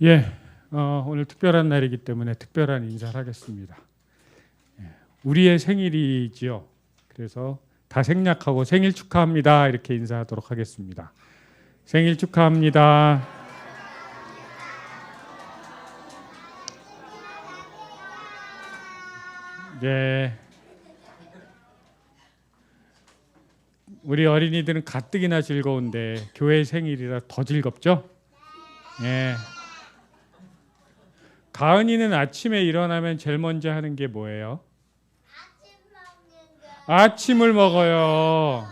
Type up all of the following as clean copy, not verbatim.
예, 오늘 특별한 날이기 때문에 특별한 인사를 하겠습니다. 우리의 생일이지요. 그래서 다 생략하고 생일 축하합니다 이렇게 인사하도록 하겠습니다. 생일 축하합니다. 네, 우리 어린이들은 가뜩이나 즐거운데 교회 생일이라 더 즐겁죠? 예. 가은이는 아침에 일어나면 제일 먼저 하는 게 뭐예요? 아침을 먹어요.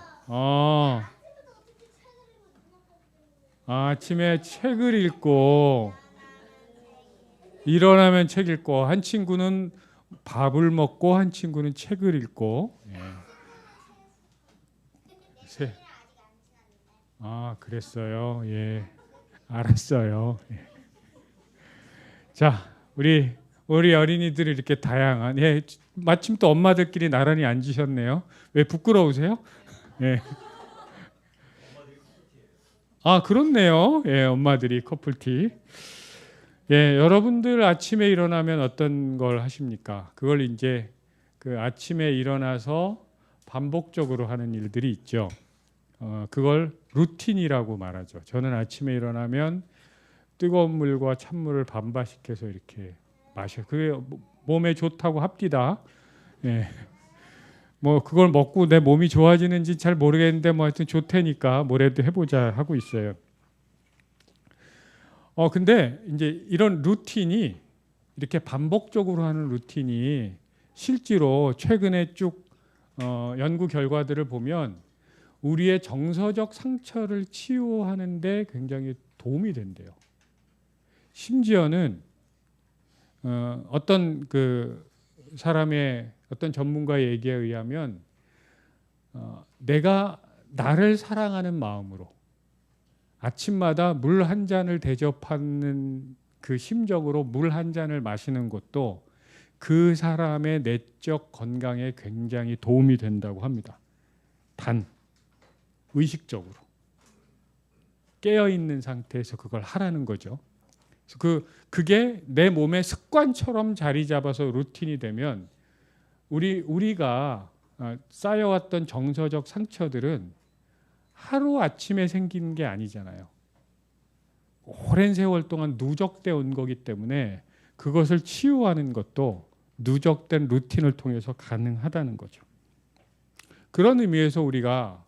아침에 책을 읽고 일어나면 책 읽고 한 친구는 밥을 먹고 한 친구는 책을 읽고. 예. 그랬어요. 예, 알았어요. 예. 자, 우리 어린이들이 이렇게 다양한, 예, 마침 또 엄마들끼리 나란히 앉으셨네요. 왜 부끄러우세요? 예. 그렇네요. 예, 엄마들이 커플티. 예, 여러분들 아침에 일어나면 어떤 걸 하십니까? 그걸 이제 그 아침에 일어나서 반복적으로 하는 일들이 있죠. 그걸 루틴이라고 말하죠. 저는 아침에 일어나면 뜨거운 물과 찬물을 반반씩해서 이렇게 마셔. 그게 몸에 좋다고 합디다. 예. 뭐 그걸 먹고 내 몸이 좋아지는지 잘 모르겠는데 뭐 하여튼 좋다니까 뭐래도 해보자 하고 있어요. 근데 이제 이런 루틴이 이렇게 반복적으로 하는 루틴이 실제로 최근에 쭉 연구 결과들을 보면 우리의 정서적 상처를 치유하는데 굉장히 도움이 된대요. 심지어는 어떤 그 사람의 어떤 전문가의 얘기에 의하면 내가 나를 사랑하는 마음으로 아침마다 물 한 잔을 대접하는 그 심정으로 물 한 잔을 마시는 것도 그 사람의 내적 건강에 굉장히 도움이 된다고 합니다. 단 의식적으로 깨어 있는 상태에서 그걸 하라는 거죠. 그게 내 몸의 습관처럼 자리 잡아서 루틴이 되면 우리가 쌓여왔던 정서적 상처들은 하루 아침에 생기는 게 아니잖아요. 오랜 세월 동안 누적되어 온 거기 때문에 그것을 치유하는 것도 누적된 루틴을 통해서 가능하다는 거죠. 그런 의미에서 우리가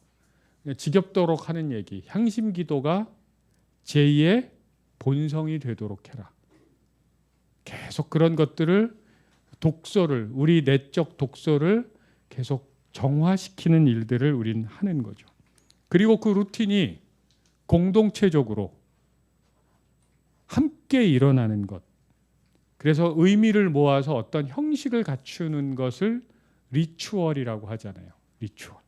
지겹도록 하는 얘기, 향심 기도가 제2의 본성이 되도록 해라. 계속 그런 것들을 독소를 우리 내적 독소를 계속 정화시키는 일들을 우리는 하는 거죠. 그리고 그 루틴이 공동체적으로 함께 일어나는 것. 그래서 의미를 모아서 어떤 형식을 갖추는 것을 리추얼이라고 하잖아요. 리추얼.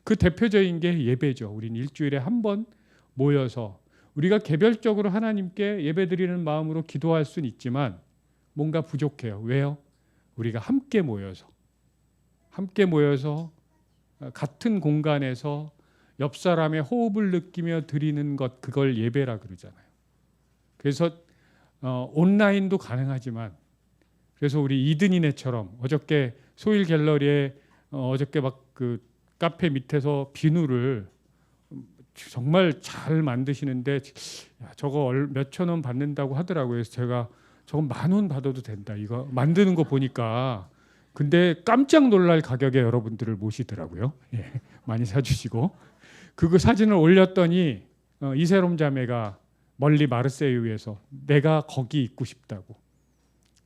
그 대표적인 게 예배죠. 우린 일주일에 한 번 모여서 우리가 개별적으로 하나님께 예배드리는 마음으로 기도할 수는 있지만 뭔가 부족해요. 왜요? 우리가 함께 모여서 같은 공간에서 옆 사람의 호흡을 느끼며 드리는 것, 그걸 예배라 그러잖아요. 그래서 온라인도 가능하지만, 그래서 우리 이든이네처럼 어저께 소일 갤러리에 어저께 막 그 카페 밑에서 비누를 정말 잘 만드시는데 저거 몇천 원 받는다고 하더라고요. 그래서 제가 저거 10,000원 받아도 된다. 이거 만드는 거 보니까. 근데 깜짝 놀랄 가격에 여러분들을 모시더라고요. 예, 많이 사주시고. 그 사진을 올렸더니 이세롬 자매가 멀리 마르세유에서 내가 거기 있고 싶다고.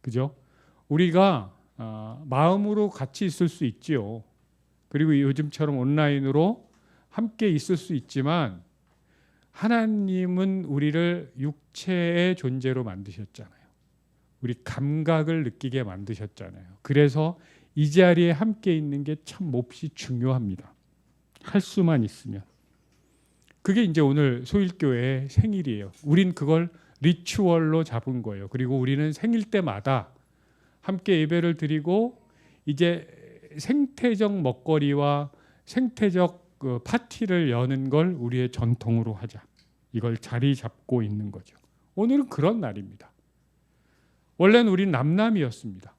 그죠? 우리가 마음으로 같이 있을 수 있지요. 그리고 요즘처럼 온라인으로 함께 있을 수 있지만 하나님은 우리를 육체의 존재로 만드셨잖아요. 우리 감각을 느끼게 만드셨잖아요. 그래서 이 자리에 함께 있는 게 참 몹시 중요합니다. 할 수만 있으면. 그게 이제 오늘 소일교회의 생일이에요. 우린 그걸 리추얼로 잡은 거예요. 그리고 우리는 생일 때마다 함께 예배를 드리고 이제 생태적 먹거리와 생태적 파티를 여는 걸 우리의 전통으로 하자. 이걸 자리 잡고 있는 거죠. 오늘은 그런 날입니다. 원래는 우린 남남이었습니다.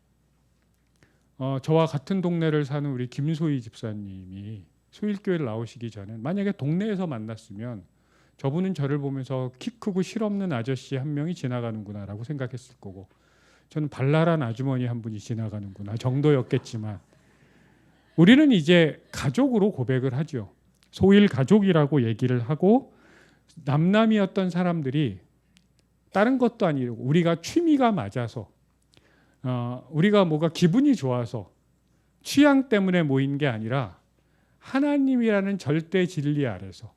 저와 같은 동네를 사는 우리 김소희 집사님이 소일교회를 나오시기 전에 만약에 동네에서 만났으면 저분은 저를 보면서 키 크고 실없는 아저씨 한 명이 지나가는구나라고 생각했을 거고, 저는 발랄한 아주머니 한 분이 지나가는구나 정도였겠지만, 우리는 이제 가족으로 고백을 하죠. 소일 가족이라고 얘기를 하고, 남남이었던 사람들이 다른 것도 아니고 우리가 취미가 맞아서, 우리가 뭐가 기분이 좋아서 취향 때문에 모인 게 아니라 하나님이라는 절대 진리 아래서,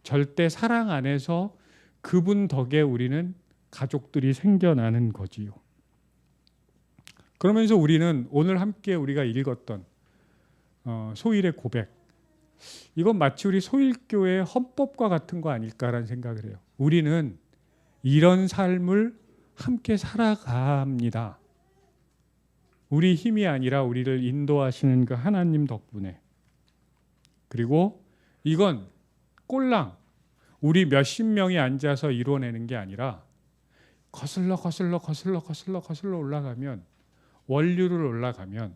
절대 사랑 안에서 그분 덕에 우리는 가족들이 생겨나는 거지요. 그러면서 우리는 오늘 함께 우리가 읽었던 소일의 고백, 이건 마치 우리 소일교회의 헌법과 같은 거 아닐까라는 생각을 해요. 우리는 이런 삶을 함께 살아갑니다. 우리 힘이 아니라 우리를 인도하시는 그 하나님 덕분에. 그리고 이건 꼴랑 우리 몇십 명이 앉아서 이뤄내는 게 아니라 거슬러 올라가면, 원류를 올라가면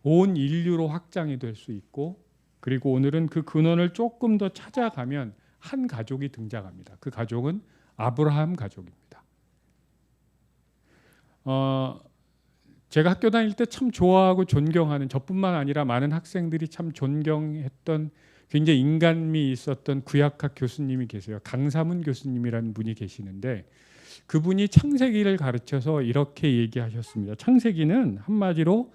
온 인류로 확장이 될 수 있고, 그리고 오늘은 그 근원을 조금 더 찾아가면 한 가족이 등장합니다. 그 가족은 아브라함 가족입니다. 제가 학교 다닐 때 참 좋아하고 존경하는, 저뿐만 아니라 많은 학생들이 참 존경했던 굉장히 인간미 있었던 구약학 교수님이 계세요. 강사문 교수님이라는 분이 계시는데, 그분이 창세기를 가르쳐서 이렇게 얘기하셨습니다. 창세기는 한마디로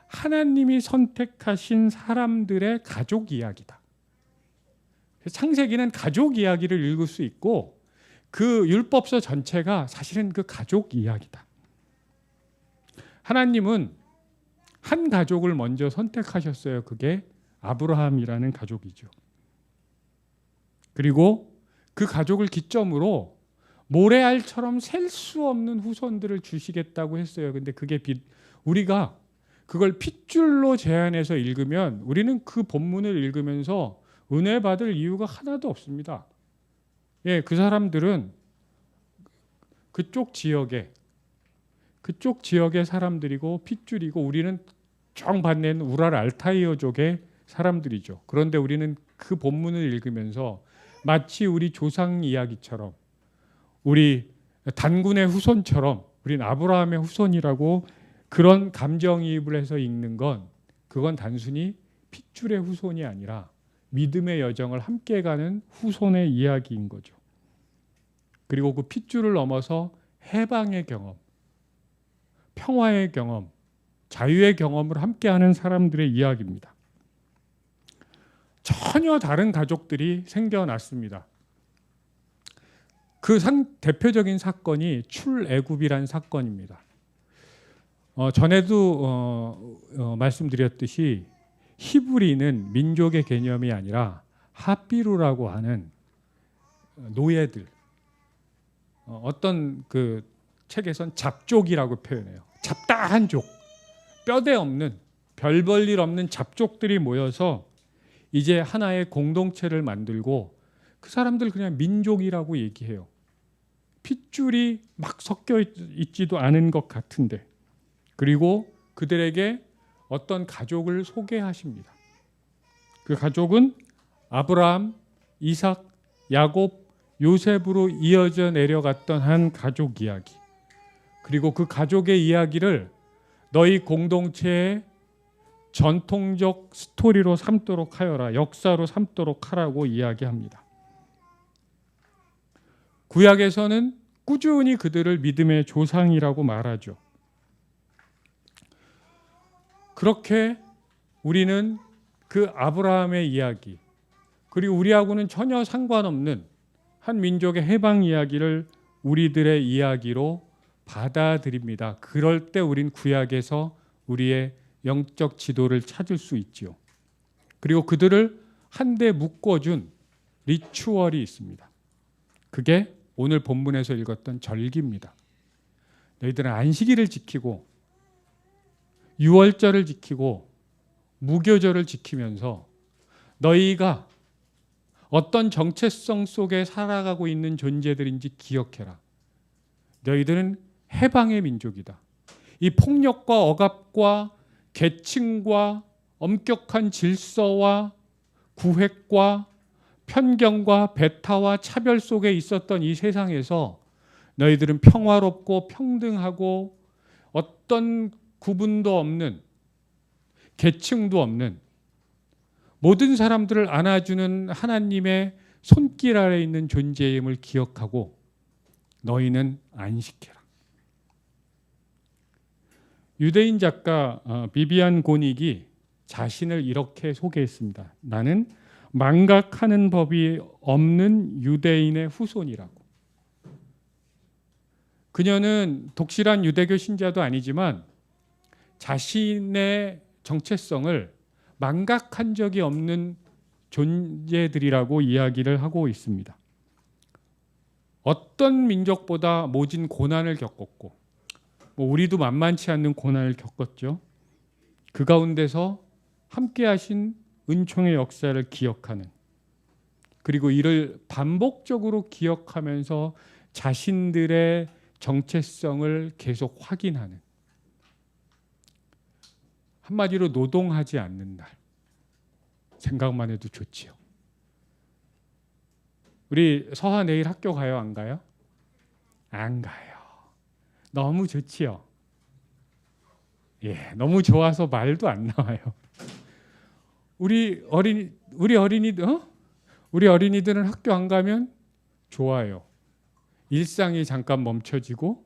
하나님이 선택하신 사람들의 가족 이야기다. 창세기는 가족 이야기를 읽을 수 있고, 그 율법서 전체가 사실은 그 가족 이야기다. 하나님은 한 가족을 먼저 선택하셨어요. 그게 아브라함이라는 가족이죠. 그리고 그 가족을 기점으로 모래알처럼 셀 수 없는 후손들을 주시겠다고 했어요. 근데 그게 우리가 그걸 핏줄로 제한해서 읽으면 우리는 그 본문을 읽으면서 은혜 받을 이유가 하나도 없습니다. 예, 그 사람들은 그쪽 지역의 사람들이고 핏줄이고, 우리는 정반대는 우랄 알타이어족의 사람들이죠. 그런데 우리는 그 본문을 읽으면서 마치 우리 조상 이야기처럼, 우리 단군의 후손처럼 우리는 아브라함의 후손이라고 그런 감정이입을 해서 읽는 건, 그건 단순히 핏줄의 후손이 아니라 믿음의 여정을 함께 가는 후손의 이야기인 거죠. 그리고 그 핏줄을 넘어서 해방의 경험, 평화의 경험, 자유의 경험을 함께하는 사람들의 이야기입니다. 전혀 다른 가족들이 생겨났습니다. 그 대표적인 사건이 출애굽이란 사건입니다. 전에도 말씀드렸듯이 히브리는 민족의 개념이 아니라 하피루라고 하는 노예들, 어떤 그 책에선 잡족이라고 표현해요. 잡다한 족, 뼈대 없는, 별 볼 일 없는 잡족들이 모여서 이제 하나의 공동체를 만들고, 그 사람들 그냥 민족이라고 얘기해요. 핏줄이 막 섞여 있지도 않은 것 같은데. 그리고 그들에게 어떤 가족을 소개하십니다. 그 가족은 아브라함, 이삭, 야곱, 요셉으로 이어져 내려갔던 한 가족 이야기. 그리고 그 가족의 이야기를 너희 공동체의 전통적 스토리로 삼도록 하여라, 역사로 삼도록 하라고 이야기합니다. 구약에서는 꾸준히 그들을 믿음의 조상이라고 말하죠. 그렇게 우리는 그 아브라함의 이야기, 그리고 우리하고는 전혀 상관없는 한 민족의 해방 이야기를 우리들의 이야기로 받아들입니다. 그럴 때 우린 구약에서 우리의 영적 지도를 찾을 수 있죠. 그리고 그들을 한데 묶어준 리추얼이 있습니다. 그게 오늘 본문에서 읽었던 절기입니다. 너희들은 안식일을 지키고 유월절을 지키고 무교절을 지키면서 너희가 어떤 정체성 속에 살아가고 있는 존재들인지 기억해라. 너희들은 해방의 민족이다. 이 폭력과 억압과 계층과 엄격한 질서와 구획과 편견과 배타와 차별 속에 있었던 이 세상에서 너희들은 평화롭고 평등하고 어떤 구분도 없는, 계층도 없는 모든 사람들을 안아주는 하나님의 손길 아래 있는 존재임을 기억하고 너희는 안식해라. 유대인 작가 비비안 고닉이 자신을 이렇게 소개했습니다. 나는 망각하는 법이 없는 유대인의 후손이라고. 그녀는 독실한 유대교 신자도 아니지만 자신의 정체성을 망각한 적이 없는 존재들이라고 이야기를 하고 있습니다. 어떤 민족보다 모진 고난을 겪었고, 우리도 만만치 않는 고난을 겪었죠. 그 가운데서 함께 하신 은총의 역사를 기억하는, 그리고 이를 반복적으로 기억하면서 자신들의 정체성을 계속 확인하는, 한마디로 노동하지 않는 날. 생각만 해도 좋지요. 우리 서하 내일 학교 가요? 안 가요? 안 가요. 너무 좋지요. 예, 너무 좋아서 말도 안 나와요. 우리 어린이들은 학교 안 가면 좋아요. 일상이 잠깐 멈춰지고,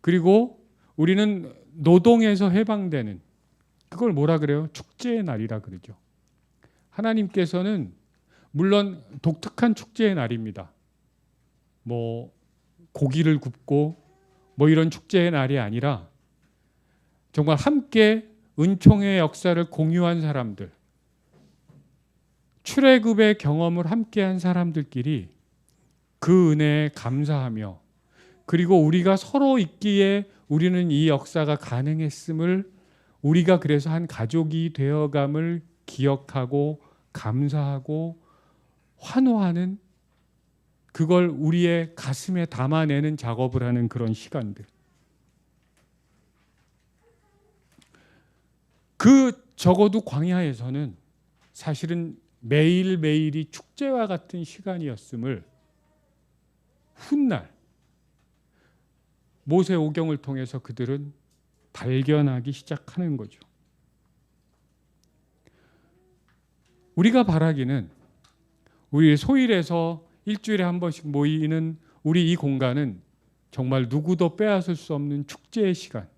그리고 우리는 노동에서 해방되는, 그걸 뭐라 그래요? 축제의 날이라 그러죠. 하나님께서는 물론 독특한 축제의 날입니다. 뭐 고기를 굽고 뭐 이런 축제의 날이 아니라 정말 함께 은총의 역사를 공유한 사람들, 출애굽의 경험을 함께한 사람들끼리 그 은혜에 감사하며, 그리고 우리가 서로 있기에 우리는 이 역사가 가능했음을, 우리가 그래서 한 가족이 되어감을 기억하고 감사하고 환호하는, 그걸 우리의 가슴에 담아내는 작업을 하는 그런 시간들. 적어도 광야에서는 사실은 매일매일이 축제와 같은 시간이었음을 훗날 모세 오경을 통해서 그들은 발견하기 시작하는 거죠. 우리가 바라기는, 우리 소일에서 일주일에 한 번씩 모이는 우리 이 공간은 정말 누구도 빼앗을 수 없는 축제의 시간.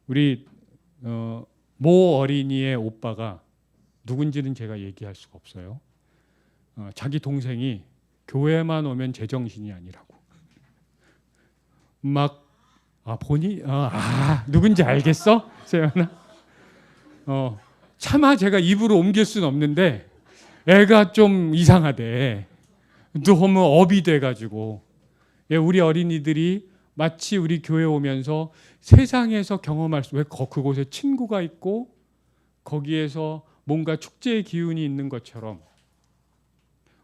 우리 모 어린이의 오빠가 누군지는 제가 얘기할 수가 없어요. 자기 동생이 교회만 오면 제정신이 아니라고. 막 누군지 알겠어? 세연아? 차마 제가 입으로 옮길 수는 없는데 애가 좀 이상하대. 너무 업이 돼가지고. 우리 어린이들이 마치 우리 교회 오면서 세상에서 경험할 수, 왜 그곳에 친구가 있고 거기에서 뭔가 축제의 기운이 있는 것처럼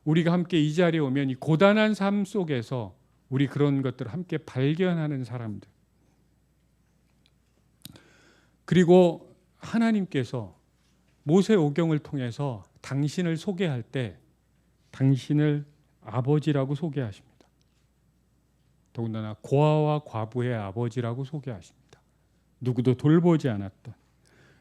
우리가 함께 이 자리에 오면 이 고단한 삶 속에서 우리 그런 것들을 함께 발견하는 사람들. 그리고 하나님께서 모세 오경을 통해서 당신을 소개할 때 당신을 아버지라고 소개하십니다. 더군다나 고아와 과부의 아버지라고 소개하십니다. 누구도 돌보지 않았던.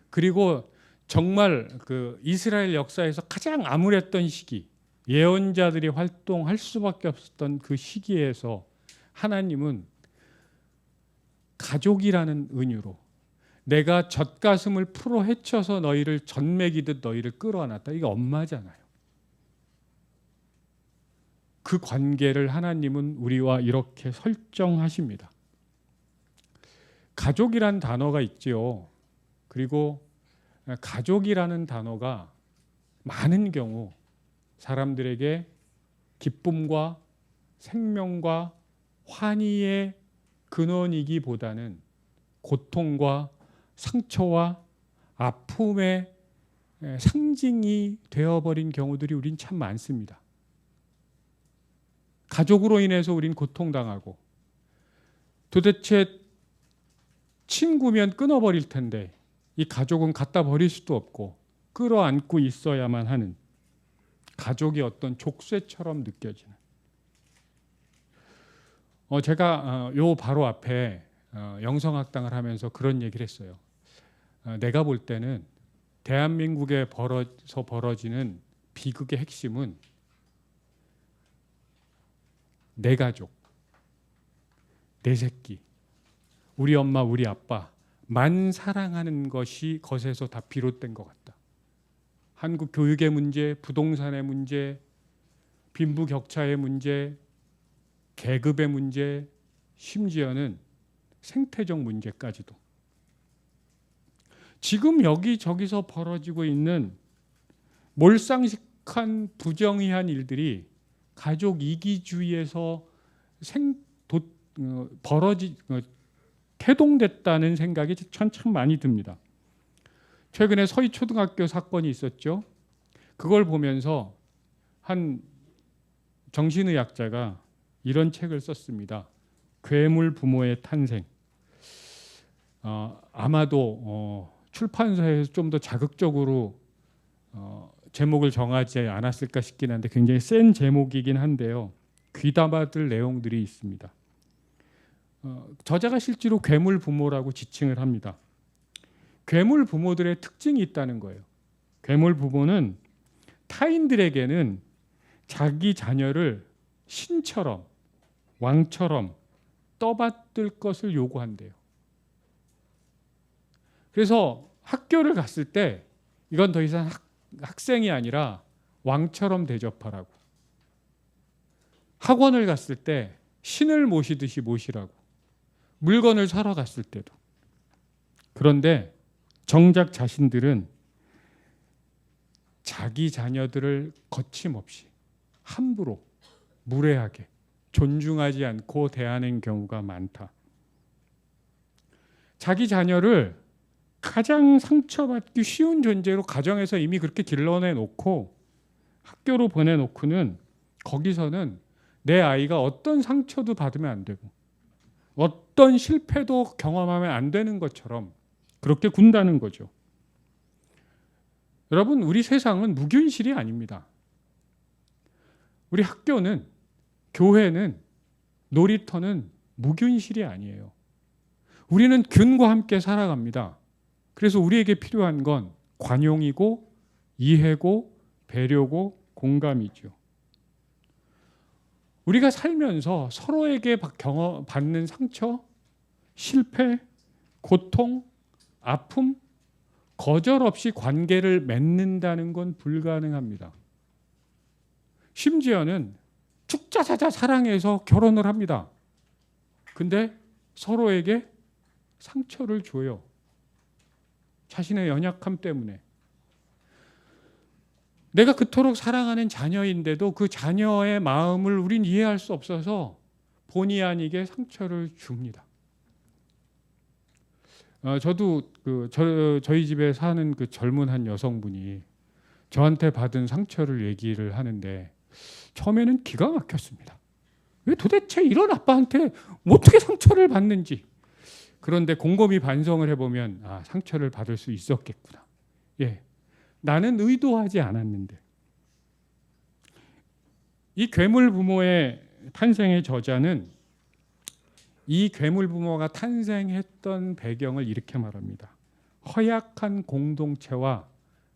그리고 정말 그 이스라엘 역사에서 가장 암울했던 시기, 예언자들이 활동할 수밖에 없었던 그 시기에서 하나님은 가족이라는 은유로 내가 젖가슴을 풀어 헤쳐서 너희를 젖먹이듯 너희를 끌어안았다. 이게 엄마잖아요. 그 관계를 하나님은 우리와 이렇게 설정하십니다. 가족이란 단어가 있지요. 그리고 가족이라는 단어가 많은 경우 사람들에게 기쁨과 생명과 환희의 근원이기보다는 고통과 상처와 아픔의 상징이 되어버린 경우들이 우린 참 많습니다. 가족으로 인해서 우린 고통당하고, 도대체 친구면 끊어버릴 텐데 이 가족은 갖다 버릴 수도 없고 끌어안고 있어야만 하는 가족이 어떤 족쇄처럼 느껴지는. 제가 요 바로 앞에 영성학당을 하면서 그런 얘기를 했어요. 내가 볼 때는 대한민국에 벌어지는 비극의 핵심은 내 가족, 내 새끼, 우리 엄마, 우리 아빠만 사랑하는 것에서 다 비롯된 것 같다. 한국 교육의 문제, 부동산의 문제, 빈부격차의 문제, 계급의 문제, 심지어는 생태적 문제까지도. 지금 여기저기서 벌어지고 있는 몰상식한 부정의한 일들이 가족 이기주의에서 태동됐다는 생각이 참 많이 듭니다. 최근에 서희초등학교 사건이 있었죠. 그걸 보면서 한 정신의학자가 이런 책을 썼습니다. 괴물 부모의 탄생. 아마도 출판사에서 좀 더 자극적으로 제목을 정하지 않았을까 싶긴 한데 굉장히 센 제목이긴 한데요. 귀담아들 내용들이 있습니다. 저자가 실제로 괴물 부모라고 지칭을 합니다. 괴물 부모들의 특징이 있다는 거예요. 괴물 부모는 타인들에게는 자기 자녀를 신처럼 왕처럼 떠받들 것을 요구한대요. 그래서 학교를 갔을 때 이건 더 이상 학생이 아니라 왕처럼 대접하라고. 학원을 갔을 때 신을 모시듯이 모시라고. 물건을 사러 갔을 때도. 그런데 정작 자신들은 자기 자녀들을 거침없이 함부로 무례하게 존중하지 않고 대하는 경우가 많다. 자기 자녀를 가장 상처받기 쉬운 존재로 가정에서 이미 그렇게 길러내놓고 학교로 보내놓고는 거기서는 내 아이가 어떤 상처도 받으면 안 되고 어떤 실패도 경험하면 안 되는 것처럼 그렇게 군다는 거죠. 여러분, 우리 세상은 무균실이 아닙니다. 우리 학교는, 교회는, 놀이터는 무균실이 아니에요. 우리는 균과 함께 살아갑니다. 그래서 우리에게 필요한 건 관용이고 이해고 배려고 공감이죠. 우리가 살면서 서로에게 받는 상처, 실패, 고통, 아픔, 거절 없이 관계를 맺는다는 건 불가능합니다. 심지어는 죽자사자 사랑해서 결혼을 합니다. 근데 서로에게 상처를 줘요. 자신의 연약함 때문에. 내가 그토록 사랑하는 자녀인데도 그 자녀의 마음을 우린 이해할 수 없어서 본의 아니게 상처를 줍니다. 저도 저희 집에 사는 그 젊은 한 여성분이 저한테 받은 상처를 얘기를 하는데 처음에는 기가 막혔습니다. 왜 도대체 이런 아빠한테 어떻게 상처를 받는지. 그런데 곰곰이 반성을 해보면 상처를 받을 수 있었겠구나. 예, 나는 의도하지 않았는데. 이 괴물 부모의 탄생의 저자는 이 괴물 부모가 탄생했던 배경을 이렇게 말합니다. 허약한 공동체와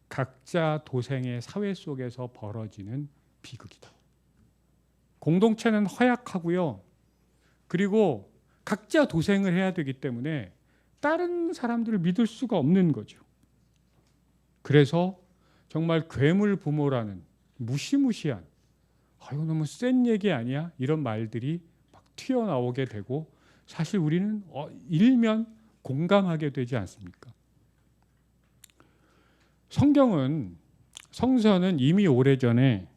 각자 도생의 사회 속에서 벌어지는 비극이다. 공동체는 허약하고요. 그리고 각자 도생을 해야 되기 때문에 다른 사람들을 믿을 수가 없는 거죠. 그래서 정말 괴물 부모라는 무시무시한 이거 너무 센 얘기 아니야? 이런 말들이 막 튀어나오게 되고 사실 우리는 일면 공감하게 되지 않습니까? 성서는 이미 오래전에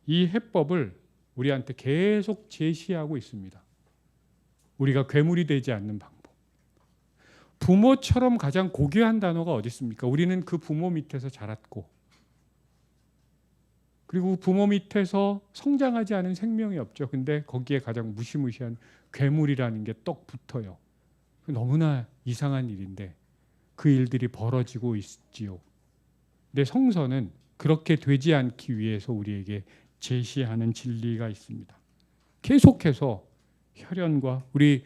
이 해법을 우리한테 계속 제시하고 있습니다. 우리가 괴물이 되지 않는 방법. 부모처럼 가장 고귀한 단어가 어디 있습니까? 우리는 그 부모 밑에서 자랐고 그리고 부모 밑에서 성장하지 않은 생명이 없죠. 근데 거기에 가장 무시무시한 괴물이라는 게 떡 붙어요. 너무나 이상한 일인데 그 일들이 벌어지고 있지요. 근데 성서는 그렇게 되지 않기 위해서 우리에게 제시하는 진리가 있습니다. 계속해서 혈연과 우리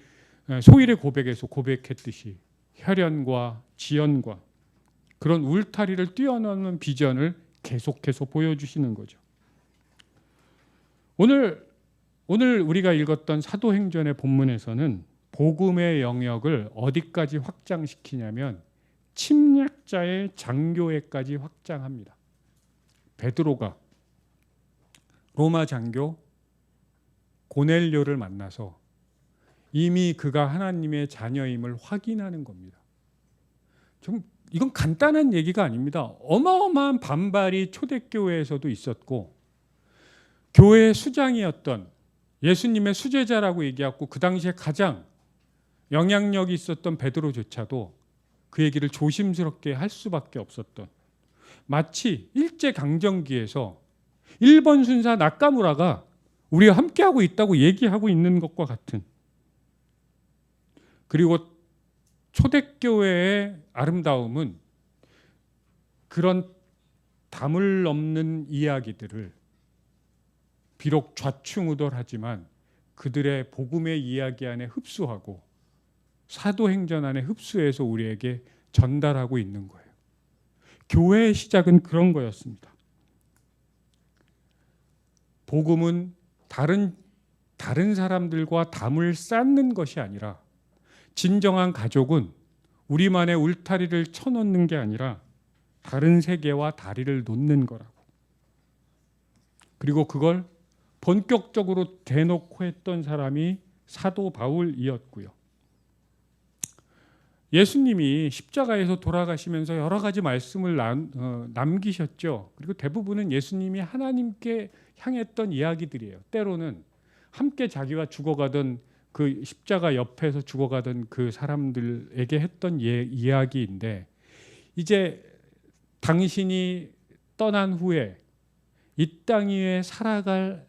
소일의 고백에서 고백했듯이 혈연과 지연과 그런 울타리를 뛰어넘는 비전을 계속해서 보여주시는 거죠. 오늘 우리가 읽었던 사도행전의 본문에서는 복음의 영역을 어디까지 확장시키냐면 침략자의 장교회까지 확장합니다. 베드로가 로마 장교 고넬료를 만나서 이미 그가 하나님의 자녀임을 확인하는 겁니다. 좀 이건 간단한 얘기가 아닙니다. 어마어마한 반발이 초대교회에서도 있었고 교회의 수장이었던 예수님의 수제자라고 얘기하고 그 당시에 가장 영향력이 있었던 베드로조차도 그 얘기를 조심스럽게 할 수밖에 없었던, 마치 일제강점기에서 일본 순사 나카무라가 우리와 함께하고 있다고 얘기하고 있는 것과 같은, 그리고 초대교회의 아름다움은 그런 담을 넘는 이야기들을 비록 좌충우돌하지만 그들의 복음의 이야기 안에 흡수하고 사도행전 안에 흡수해서 우리에게 전달하고 있는 거예요. 교회의 시작은 그런 거였습니다. 복음은 다른 사람들과 담을 쌓는 것이 아니라, 진정한 가족은 우리만의 울타리를 쳐놓는 게 아니라 다른 세계와 다리를 놓는 거라고. 그리고 그걸 본격적으로 대놓고 했던 사람이 사도 바울이었고요. 예수님이 십자가에서 돌아가시면서 여러 가지 말씀을 남기셨죠. 그리고 대부분은 예수님이 하나님께 향했던 이야기들이에요. 때로는 함께 자기가 죽어가던 그 십자가 옆에서 죽어가던 그 사람들에게 했던 이야기인데, 이제 당신이 떠난 후에 이 땅 위에 살아갈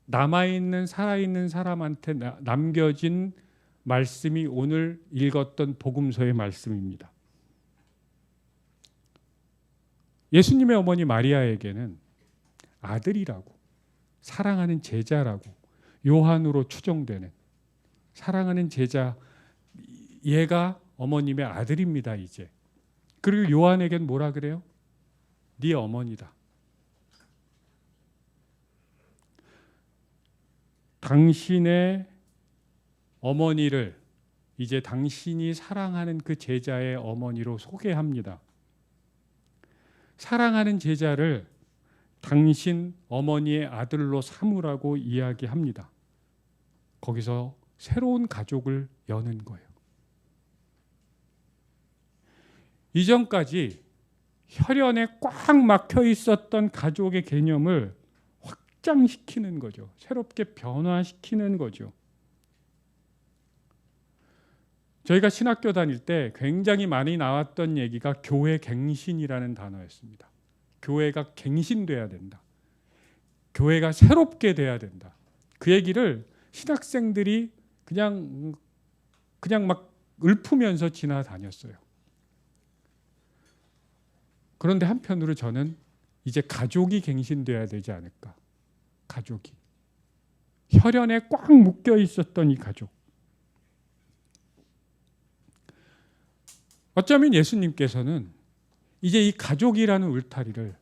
남아있는 살아있는 사람한테 남겨진 말씀이 오늘 읽었던 복음서의 말씀입니다. 예수님의 어머니 마리아에게는 아들이라고, 사랑하는 제자라고, 요한으로 추정되는 사랑하는 제자, 얘가 어머님의 아들입니다 이제. 그리고 요한에겐 뭐라 그래요? 네 어머니다. 당신의 어머니를 이제 당신이 사랑하는 그 제자의 어머니로 소개합니다. 사랑하는 제자를 당신 어머니의 아들로 삼으라고 이야기합니다. 거기서 새로운 가족을 여는 거예요. 이전까지 혈연에 꽉 막혀 있었던 가족의 개념을 확장시키는 거죠. 새롭게 변화시키는 거죠. 저희가 신학교 다닐 때 굉장히 많이 나왔던 얘기가 교회 갱신이라는 단어였습니다. 교회가 갱신돼야 된다. 교회가 새롭게 돼야 된다. 그 얘기를 신학생들이 그냥 막 읊으면서 지나다녔어요. 그런데 한편으로 저는 이제 가족이 갱신돼야 되지 않을까. 가족이. 혈연에 꽉 묶여 있었던 이 가족. 어쩌면 예수님께서는 이제 이 가족이라는 울타리를,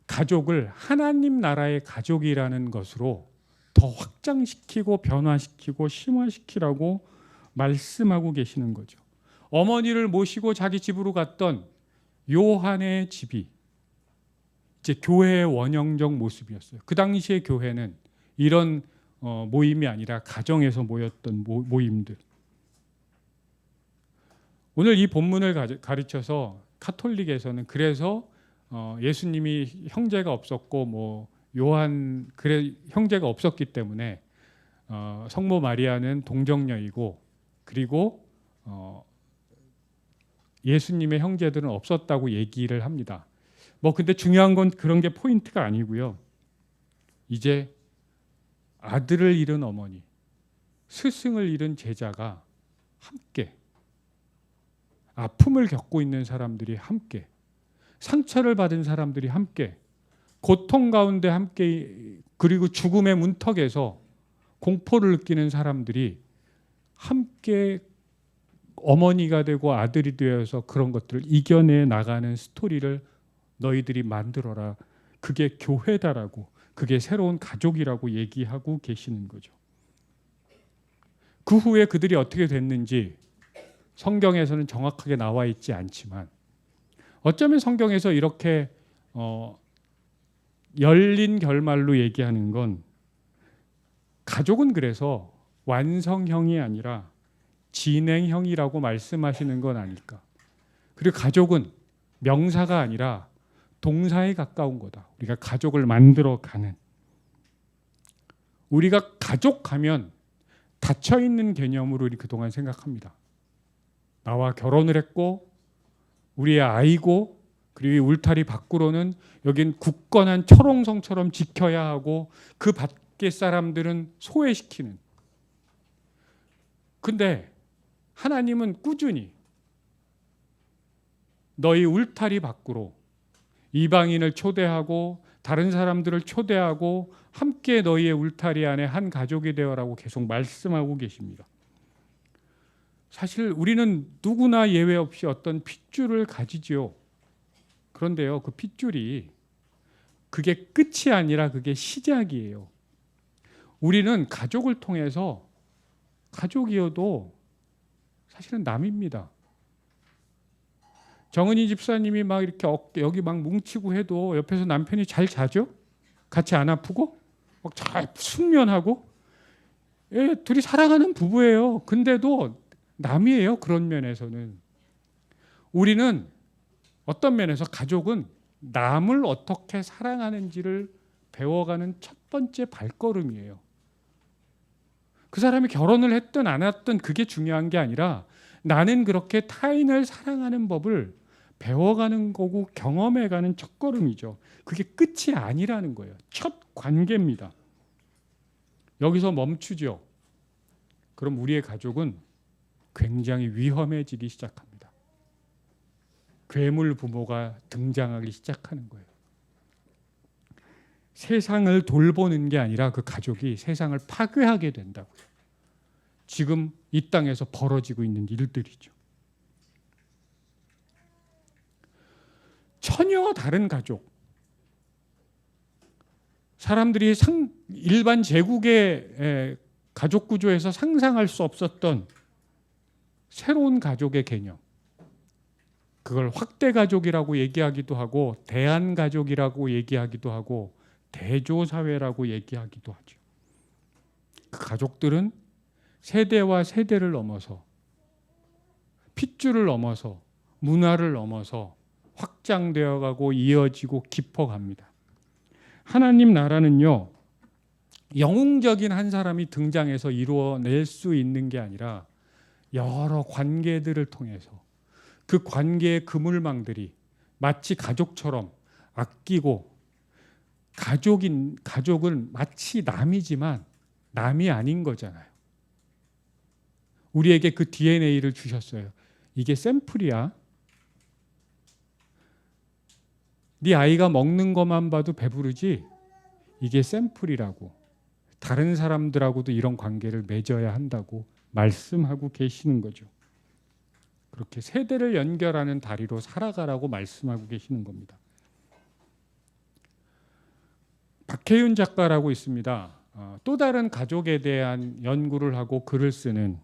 가족을 하나님 나라의 가족이라는 것으로 더 확장시키고 변화시키고 심화시키라고 말씀하고 계시는 거죠. 어머니를 모시고 자기 집으로 갔던 요한의 집이 이제 교회의 원형적 모습이었어요. 그 당시의 교회는 이런 모임이 아니라 가정에서 모였던 모임들. 오늘 이 본문을 가르쳐서 카톨릭에서는 그래서 예수님이 형제가 없었고 요한 형제가 없었기 때문에 성모 마리아는 동정녀이고, 그리고 예수님의 형제들은 없었다고 얘기를 합니다. 근데 중요한 건 그런 게 포인트가 아니고요. 이제 아들을 잃은 어머니, 스승을 잃은 제자가 함께, 아픔을 겪고 있는 사람들이 함께, 상처를 받은 사람들이 함께, 고통 가운데 함께, 그리고 죽음의 문턱에서 공포를 느끼는 사람들이 함께 어머니가 되고 아들이 되어서 그런 것들을 이겨내 나가는 스토리를 너희들이 만들어라. 그게 교회다라고, 그게 새로운 가족이라고 얘기하고 계시는 거죠. 그 후에 그들이 어떻게 됐는지 성경에서는 정확하게 나와 있지 않지만, 어쩌면 성경에서 이렇게 열린 결말로 얘기하는 건, 가족은 그래서 완성형이 아니라 진행형이라고 말씀하시는 건 아닐까. 그리고 가족은 명사가 아니라 동사에 가까운 거다. 우리가 가족을 만들어가는. 우리가 가족하면 닫혀있는 개념으로 그동안 생각합니다. 나와 결혼을 했고 우리의 아이고, 그리고 울타리 밖으로는 여긴 굳건한 철옹성처럼 지켜야 하고 그 밖의 사람들은 소외시키는. 근데 하나님은 꾸준히 너희 울타리 밖으로 이방인을 초대하고 다른 사람들을 초대하고 함께 너희의 울타리 안에 한 가족이 되어라고 계속 말씀하고 계십니다. 사실 우리는 누구나 예외 없이 어떤 핏줄을 가지지요. 그런데요, 그 핏줄이 그게 끝이 아니라 그게 시작이에요. 우리는 가족을 통해서, 가족이어도 사실은 남입니다. 정은희 집사님이 막 이렇게 여기 막 뭉치고 해도 옆에서 남편이 잘 자죠? 같이 안 아프고? 막 잘 숙면하고? 예, 둘이 사랑하는 부부예요. 근데도 남이에요. 그런 면에서는. 우리는 어떤 면에서 가족은 남을 어떻게 사랑하는지를 배워가는 첫 번째 발걸음이에요. 그 사람이 결혼을 했든 안 했든 그게 중요한 게 아니라 나는 그렇게 타인을 사랑하는 법을 배워가는 거고 경험해가는 첫걸음이죠. 그게 끝이 아니라는 거예요. 첫 관계입니다. 여기서 멈추죠. 그럼 우리의 가족은 굉장히 위험해지기 시작합니다. 괴물 부모가 등장하기 시작하는 거예요. 세상을 돌보는 게 아니라 그 가족이 세상을 파괴하게 된다고요. 지금 이 땅에서 벌어지고 있는 일들이죠. 전혀 다른 가족. 사람들이 일반 제국의 가족 구조에서 상상할 수 없었던 새로운 가족의 개념. 그걸 확대 가족이라고 얘기하기도 하고 대한 가족이라고 얘기하기도 하고 대조사회라고 얘기하기도 하죠. 그 가족들은 세대와 세대를 넘어서, 핏줄을 넘어서, 문화를 넘어서 확장되어 가고 이어지고 깊어갑니다. 하나님 나라는요, 영웅적인 한 사람이 등장해서 이루어낼 수 있는 게 아니라 여러 관계들을 통해서 그 관계의 그물망들이 마치 가족처럼 아끼고, 가족은 마치 남이지만 남이 아닌 거잖아요. 우리에게 그 DNA를 주셨어요. 이게 샘플이야. 네 아이가 먹는 것만 봐도 배부르지? 이게 샘플이라고. 다른 사람들하고도 이런 관계를 맺어야 한다고 말씀하고 계시는 거죠. 그렇게 세대를 연결하는 다리로 살아가라고 말씀하고 계시는 겁니다. 박혜윤 작가라고 있습니다. 또 다른 가족에 대한 연구를 하고 글을 쓰는,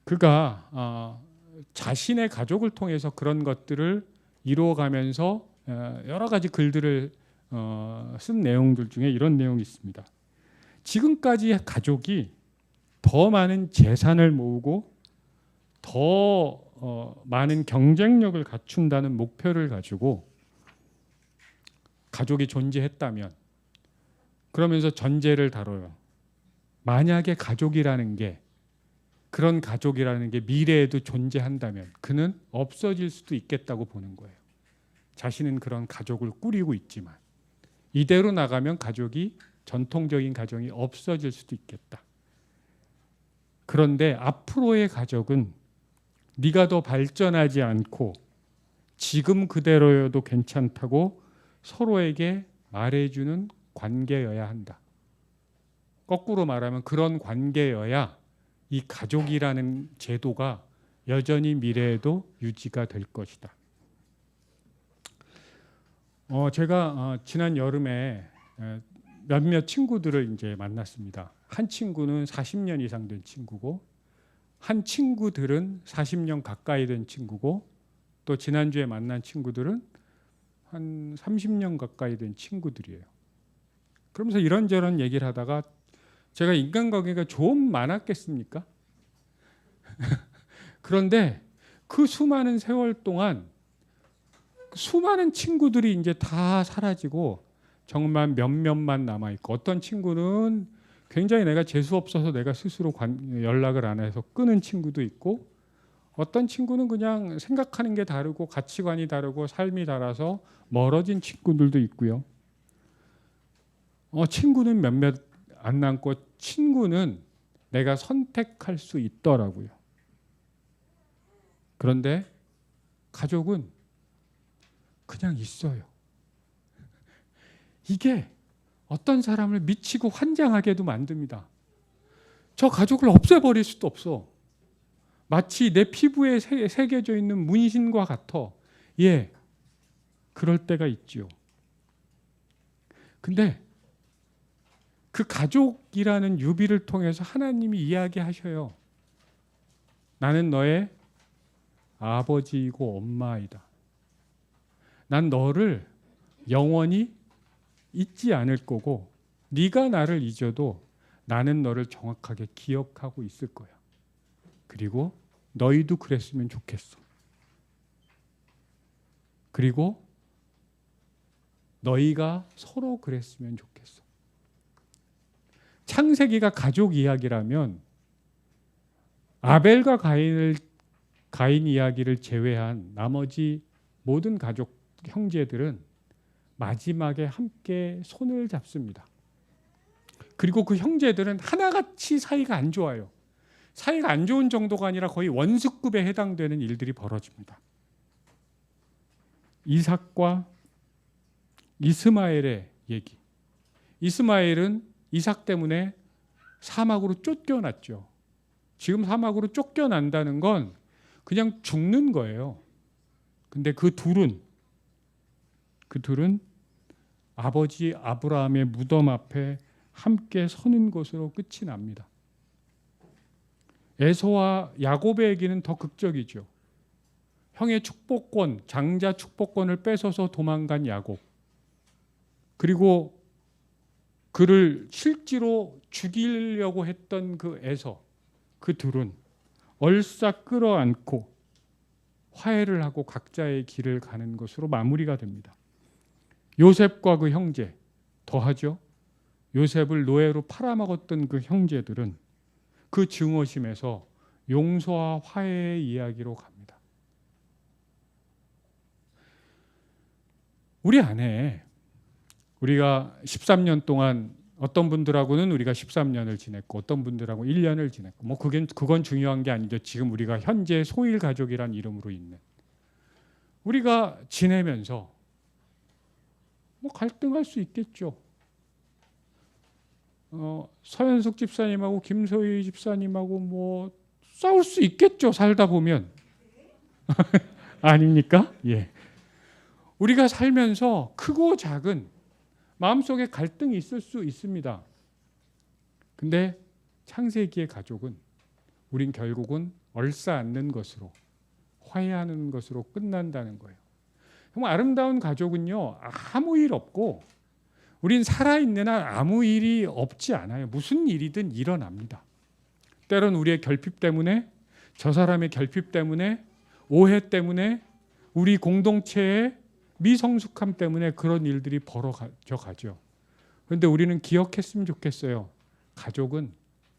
그가 자신의 가족을 통해서 그런 것들을 이루어가면서 여러 가지 글들을 쓴 내용들 중에 이런 내용이 있습니다. 지금까지 가족이 더 많은 재산을 모으고 더 많은 경쟁력을 갖춘다는 목표를 가지고 가족이 존재했다면, 그러면서 전제를 다뤄요. 만약에 가족이라는 게, 그런 가족이라는 게 미래에도 존재한다면 그는 없어질 수도 있겠다고 보는 거예요. 자신은 그런 가족을 꾸리고 있지만 이대로 나가면 가족이 전통적인 가정이 없어질 수도 있겠다. 그런데 앞으로의 가족은 네가 더 발전하지 않고 지금 그대로여도 괜찮다고 서로에게 말해주는 관계여야 한다. 거꾸로 말하면 그런 관계여야 이 가족이라는 제도가 여전히 미래에도 유지가 될 것이다. 제가 지난 여름에 몇몇 친구들을 이제 만났습니다. 한 친구는 40년 이상 된 친구고, 한 친구들은 40년 가까이 된 친구고, 또 지난주에 만난 친구들은 한 30년 가까이 된 친구들이에요. 그러면서 이런저런 얘기를 하다가 제가 인간관계가 좀 많았겠습니까? 그런데 그 수많은 세월 동안 수많은 친구들이 이제 다 사라지고 정말 몇몇만 남아있고, 어떤 친구는 굉장히 내가 재수 없어서 내가 스스로 연락을 안 해서 끊은 친구도 있고, 어떤 친구는 그냥 생각하는 게 다르고 가치관이 다르고 삶이 달라서 멀어진 친구들도 있고요. 친구는 몇몇 안 남고 친구는 내가 선택할 수 있더라고요. 그런데 가족은 그냥 있어요. 이게 어떤 사람을 미치고 환장하게도 만듭니다. 저 가족을 없애버릴 수도 없어. 마치 내 피부에 새겨져 있는 문신과 같아. 예, 그럴 때가 있죠. 근데 그 가족이라는 유비를 통해서 하나님이 이야기하셔요. 나는 너의 아버지이고 엄마이다. 난 너를 영원히 잊지 않을 거고, 네가 나를 잊어도 나는 너를 정확하게 기억하고 있을 거야. 그리고 너희도 그랬으면 좋겠어. 그리고 너희가 서로 그랬으면 좋겠어. 창세기가 가족 이야기라면 아벨과 가인 이야기를 제외한 나머지 모든 가족 형제들은 마지막에 함께 손을 잡습니다. 그리고 그 형제들은 하나같이 사이가 안 좋아요. 사이가 안 좋은 정도가 아니라 거의 원수급에 해당되는 일들이 벌어집니다. 이삭과 이스마엘의 얘기. 이스마엘은 이삭 때문에 사막으로 쫓겨났죠. 지금 사막으로 쫓겨난다는 건 그냥 죽는 거예요. 근데 그 둘은 아버지 아브라함의 무덤 앞에 함께 서는 것으로 끝이 납니다. 에서와 야곱의 얘기는 더 극적이죠. 형의 축복권, 장자 축복권을 뺏어서 도망간 야곱, 그리고 그를 실제로 죽이려고 했던 그 에서, 그 둘은 얼싸 끌어안고 화해를 하고 각자의 길을 가는 것으로 마무리가 됩니다. 요셉과 그 형제, 더하죠. 요셉을 노예로 팔아먹었던 그 형제들은 그 증오심에서 용서와 화해의 이야기로 갑니다. 우리 안에 우리가 13년 동안 어떤 분들하고는 우리가 13년을 지냈고 어떤 분들하고 1년을 지냈고 뭐 그건 중요한 게 아니죠. 지금 우리가 현재 소일 가족이란 이름으로 있는 우리가 지내면서 뭐 갈등할 수 있겠죠. 서현숙 집사님하고 김소희 집사님하고 뭐 싸울 수 있겠죠. 살다 보면. 아닙니까? 예. 우리가 살면서 크고 작은 마음속에 갈등이 있을 수 있습니다. 근데 창세기의 가족은 우린 결국은 얼싸안는 것으로, 화해하는 것으로 끝난다는 거예요. 정말 아름다운 가족은요, 아무 일 없고 우린 살아있는 한 아무 일이 없지 않아요. 무슨 일이든 일어납니다. 때론 우리의 결핍 때문에, 저 사람의 결핍 때문에, 오해 때문에, 우리 공동체의 미성숙함 때문에 그런 일들이 벌어져 가죠. 그런데 우리는 기억했으면 좋겠어요. 가족은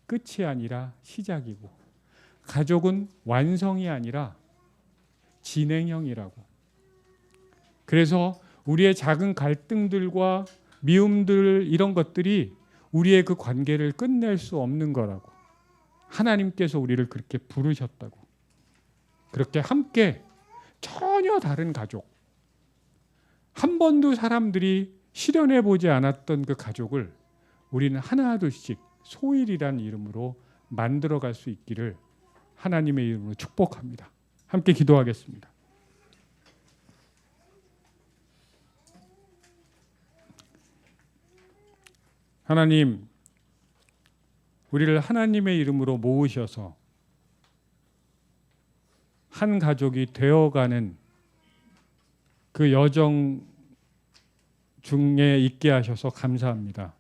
끝이 아니라 시작이고, 가족은 완성이 아니라 진행형이라고. 그래서 우리의 작은 갈등들과 미움들 이런 것들이 우리의 그 관계를 끝낼 수 없는 거라고. 하나님께서 우리를 그렇게 부르셨다고. 그렇게 함께 전혀 다른 가족, 한 번도 사람들이 실현해 보지 않았던 그 가족을 우리는 하나둘씩 소일이란 이름으로 만들어갈 수 있기를 하나님의 이름으로 축복합니다. 함께 기도하겠습니다. 하나님, 우리를 하나님의 이름으로 모으셔서 한 가족이 되어가는 그 여정 중에 있게 하셔서 감사합니다.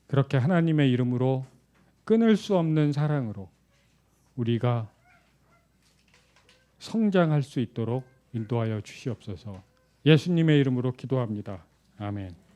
그렇게 하나님의 이름으로 끊을 수 없는 사랑으로 우리가 성장할 수 있도록 인도하여 주시옵소서. 예수님의 이름으로 기도합니다. 아멘.